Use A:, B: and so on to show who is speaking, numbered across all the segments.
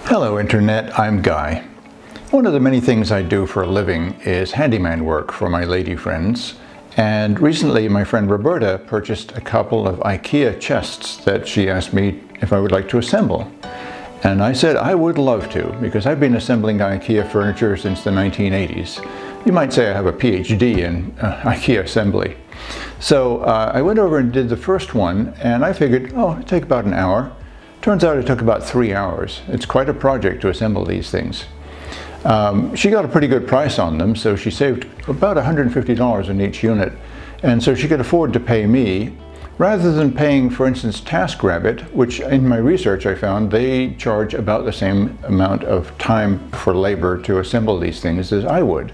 A: Hello Internet, I'm Guy. One of the many things I do for a living is handyman work for my lady friends, and recently my friend Roberta purchased a couple of Ikea chests that she asked me if I would like to assemble. And I said I would love to, because I've been assembling Ikea furniture since the 1980s. You might say I have a PhD in Ikea assembly. So I went over and did the first one, and I figured, oh, it'd take about an hour. Turns out it took about 3 hours. It's quite a project to assemble these things. She got a pretty good price on them, so she saved about $150 in each unit. And so she could afford to pay me, rather than paying, for instance, TaskRabbit, which in my research I found they charge about the same amount of time for labor to assemble these things as I would.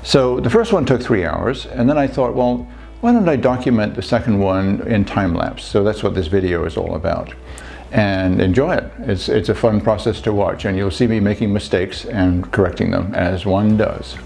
A: So the first one took 3 hours, and then I thought, well, why don't I document the second one in time-lapse? So that's what this video is all about. And enjoy it. It's a fun process to watch, and you'll see me making mistakes and correcting them as one does.